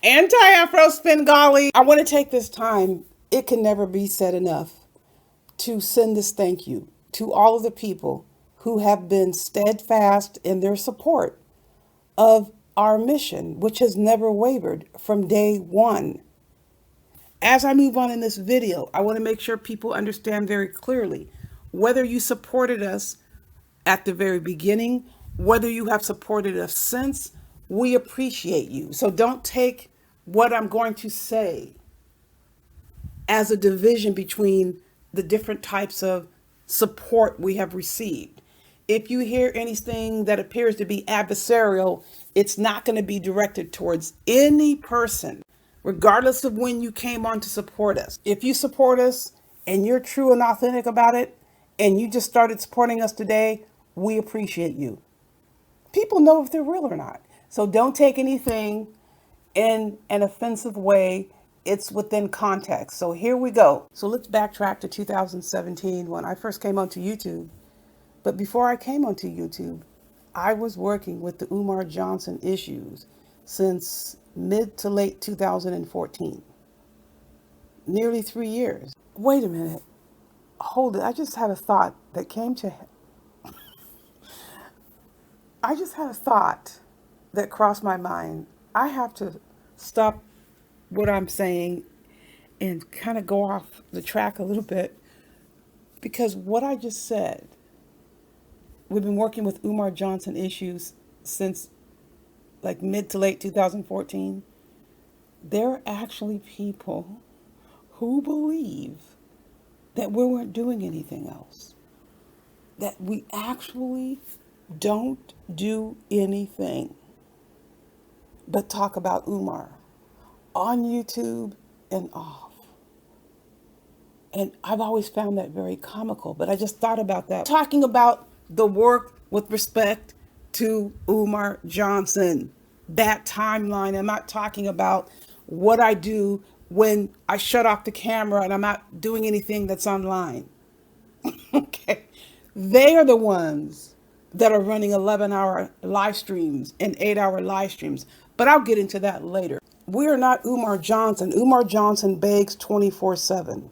Anti-Afro Svengali. I want to take this time, it can never be said enough, to send this thank you to all of the people who have been steadfast in their support of our mission, which has never wavered from day one. As I move on in this video, I want to make sure people understand very clearly whether you supported us at the very beginning, whether you have supported us since, we appreciate you. So don't take what I'm going to say as a division between the different types of support we have received. If you hear anything that appears to be adversarial, it's not going to be directed towards any person, regardless of when you came on to support us. If you support us and you're true and authentic about it, and you just started supporting us today, we appreciate you. People know if they're real or not. So don't take anything in an offensive way. It's within context. So here we go. So let's backtrack to 2017 when I first came onto YouTube. But before I came onto YouTube, I was working with the Umar Johnson issues since mid to late 2014. Nearly 3 years. Wait a minute. Hold it. I just had a thought that came to I just had a thought that crossed my mind. I have to stop what I'm saying and kind of go off the track a little bit because what I just said, we've been working with Umar Johnson issues since like mid to late 2014. There are actually people who believe that we weren't doing anything else, that we actually don't do anything but talk about Umar on YouTube and off. And I've always found that very comical, but I just thought about that. Talking about the work with respect to Umar Johnson, that timeline. I'm not talking about what I do when I shut off the camera and I'm not doing anything that's online. Okay. They are the ones that are running 11-hour live streams and 8-hour live streams. But I'll get into that later. We are not Umar Johnson. Umar Johnson begs 24/7.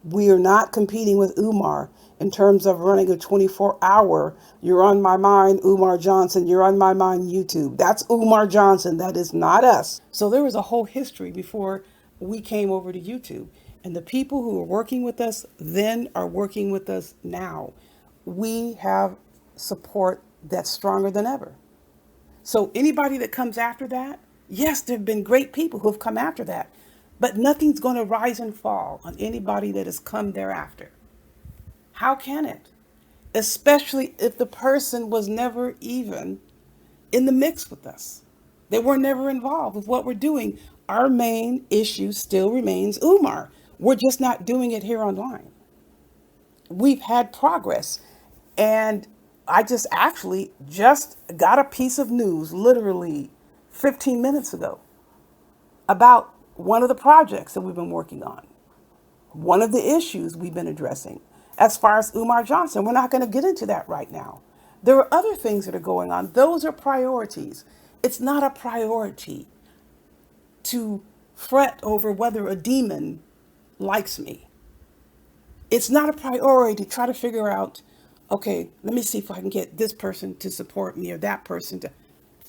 We are not competing with Umar in terms of running a 24-hour, you're on my mind, Umar Johnson, you're on my mind, YouTube. That's Umar Johnson. That is not us. So there was a whole history before we came over to YouTube. And the people who are working with us then are working with us now. We have support that's stronger than ever. So anybody that comes after that, yes, there have been great people who have come after that, but nothing's going to rise and fall on anybody that has come thereafter. How can it? Especially if the person was never even in the mix with us. They were never involved with what we're doing. Our main issue still remains Umar. We're just not doing it here online. We've had progress. And I just actually just got a piece of news literally 15 minutes ago about one of the projects that we've been working on, one of the issues we've been addressing. As far as Umar Johnson, we're not going to get into that right now. There are other things that are going on. Those are priorities. It's not a priority to fret over whether a demon likes me. It's not a priority to try to figure out, okay, let me see if I can get this person to support me or that person to.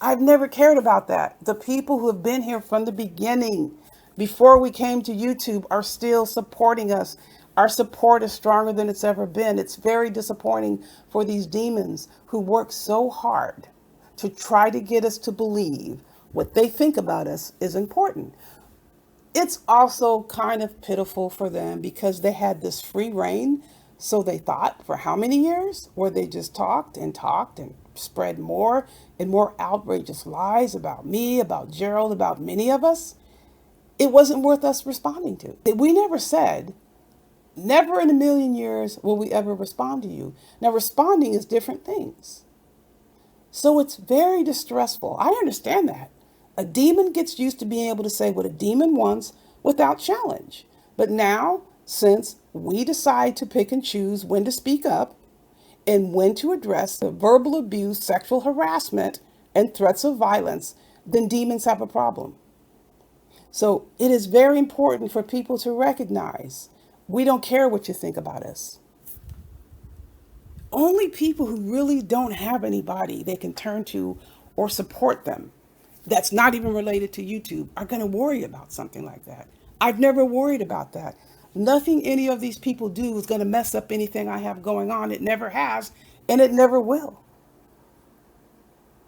I've never cared about that. The people who have been here from the beginning, before we came to YouTube, are still supporting us. Our support is stronger than it's ever been. It's very disappointing for these demons who work so hard to try to get us to believe what they think about us is important. It's also kind of pitiful for them because they had this free reign. So they thought for how many years where they just talked and spread more and more outrageous lies about me, about Gerald, about many of us. It wasn't worth us responding to. We never said, never in a million years will we ever respond to you. Now, responding is different things. So it's very distressful. I understand that. A demon gets used to being able to say what a demon wants without challenge. But now, since we decide to pick and choose when to speak up and when to address the verbal abuse, sexual harassment, and threats of violence then demons have a problem. So it is very important for people to recognize we don't care what you think about us. Only people who really don't have anybody they can turn to or support them that's not even related to YouTube are going to worry about something like that. I've never worried about that. Nothing any of these people do is going to mess up anything I have going on. It never has, and it never will.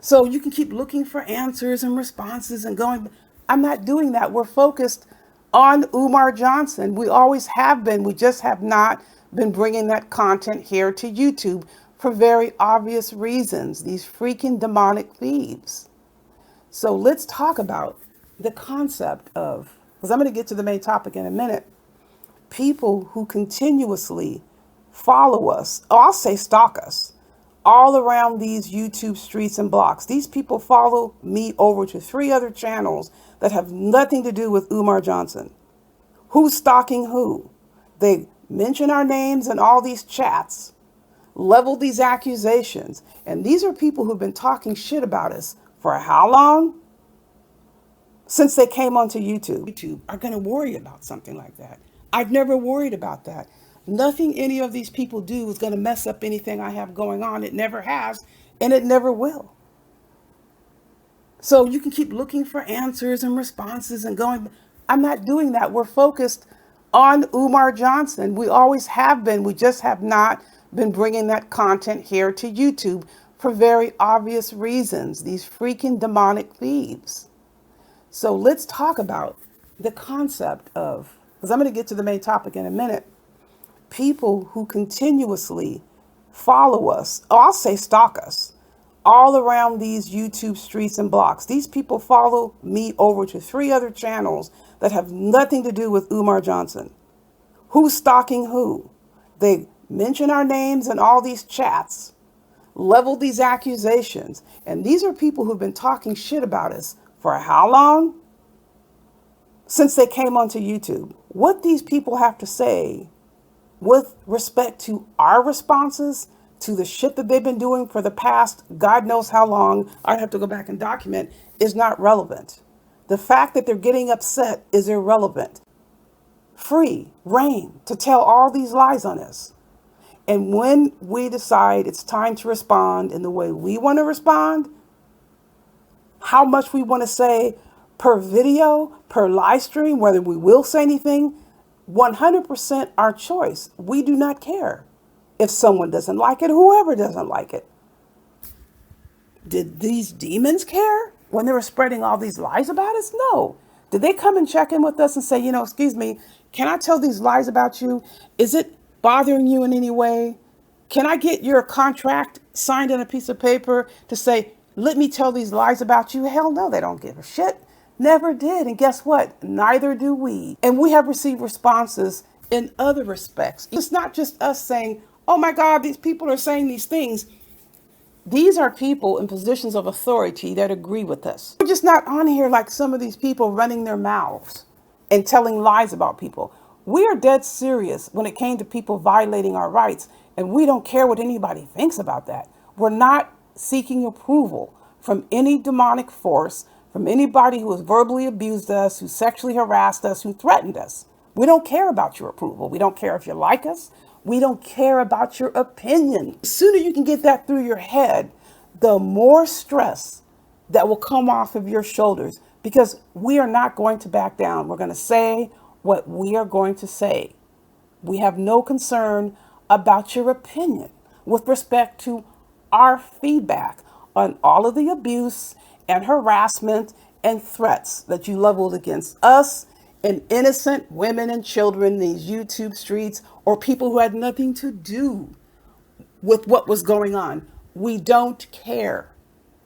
So you can keep looking for answers and responses and going. I'm not doing that. We're focused on Umar Johnson. We always have been. We just have not been bringing that content here to YouTube for very obvious reasons. These freaking demonic thieves. So let's talk about the concept of, because I'm going to get to the main topic in a minute, people who continuously follow us, or I'll say stalk us, all around these YouTube streets and blocks. These people follow me over to 3 other channels that have nothing to do with Umar Johnson. Who's stalking who? They mention our names in all these chats, level these accusations, and these are people who've been talking shit about us for how long? Since they came onto YouTube are going to worry about something like that. I've never worried about that. Nothing any of these people do is going to mess up anything I have going on. It never has, and it never will. So you can keep looking for answers and responses and going. I'm not doing that. We're focused on Umar Johnson. We always have been. We just have not been bringing that content here to YouTube for very obvious reasons. These freaking demonic thieves. So let's talk about the concept of, because I'm going to get to the main topic in a minute, people who continuously follow us, or I'll say stalk us, all around these YouTube streets and blocks. These people follow me over to 3 other channels that have nothing to do with Umar Johnson. Who's stalking who? They mention our names in all these chats, level these accusations, and these are people who've been talking shit about us for how long? Since they came onto YouTube. What these people have to say with respect to our responses to the shit that they've been doing for the past God knows how long, I'd have to go back and document, is not relevant. The fact that they're getting upset is irrelevant. Free reign to tell all these lies on us. And when we decide it's time to respond in the way we want to respond, how much we want to say per video, per live stream, whether we will say anything, 100% our choice. We do not care if someone doesn't like it, whoever doesn't like it. Did these demons care when they were spreading all these lies about us? No. Did they come and check in with us and say, excuse me, can I tell these lies about you? Is it bothering you in any way? Can I get your contract signed on a piece of paper to say, let me tell these lies about you? Hell no, they don't give a shit. Never did. And guess what? Neither do we. And we have received responses in other respects. It's not just us saying, oh my God, these people are saying these things. These are people in positions of authority that agree with us. We're just not on here like some of these people running their mouths and telling lies about people. We are dead serious when it came to people violating our rights, and we don't care what anybody thinks about that. We're not seeking approval from any demonic force, from anybody who has verbally abused us, who sexually harassed us, who threatened us. We don't care about your approval. We don't care if you like us. We don't care about your opinion. The sooner you can get that through your head, the more stress that will come off of your shoulders, because we are not going to back down. We're going to say what we are going to say. We have no concern about your opinion with respect to our feedback on all of the abuse and harassment and threats that you leveled against us and innocent women and children in these YouTube streets, or people who had nothing to do with what was going on. We don't care.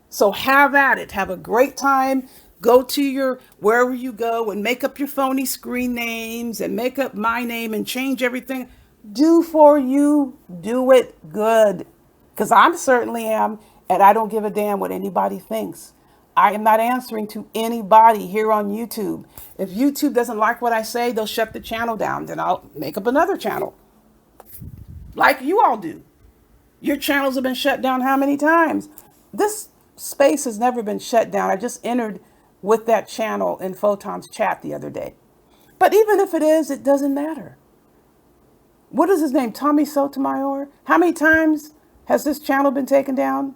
So have at it. Have a great time. Go to your wherever you go and make up your phony screen names and make up my name and change everything. Do for you. Do it good. Because I certainly am, and I don't give a damn what anybody thinks. I am not answering to anybody here on YouTube. If YouTube doesn't like what I say, they'll shut the channel down. Then I'll make up another channel. Like you all do. Your channels have been shut down how many times? This space has never been shut down. I just entered with that channel in Photon's chat the other day. But even if it is, it doesn't matter. What is his name? Tommy Sotomayor? How many times has this channel been taken down?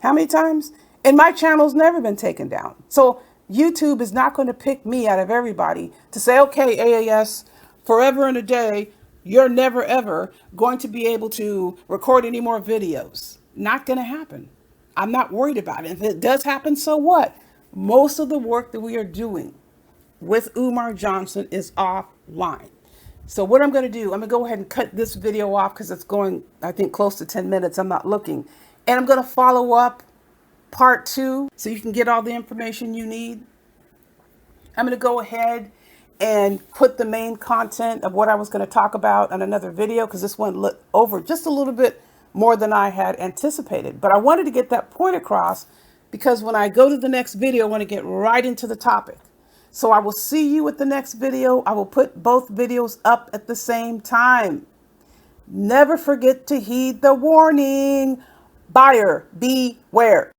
How many times? And my channel's never been taken down. So YouTube is not going to pick me out of everybody to say, okay, AAS, forever and a day, you're never ever going to be able to record any more videos. Not going to happen. I'm not worried about it. If it does happen, so what? Most of the work that we are doing with Umar Johnson is offline. So what I'm going to do, I'm going to go ahead and cut this video off because it's going, I think, close to 10 minutes. I'm not looking. And I'm going to follow up part 2 so you can get all the information you need. I'm going to go ahead and put the main content of what I was going to talk about on another video because this went over just a little bit more than I had anticipated. But I wanted to get that point across because when I go to the next video, I want to get right into the topic. So I will see you with the next video. I will put both videos up at the same time. Never forget to heed the warning. Buyer beware.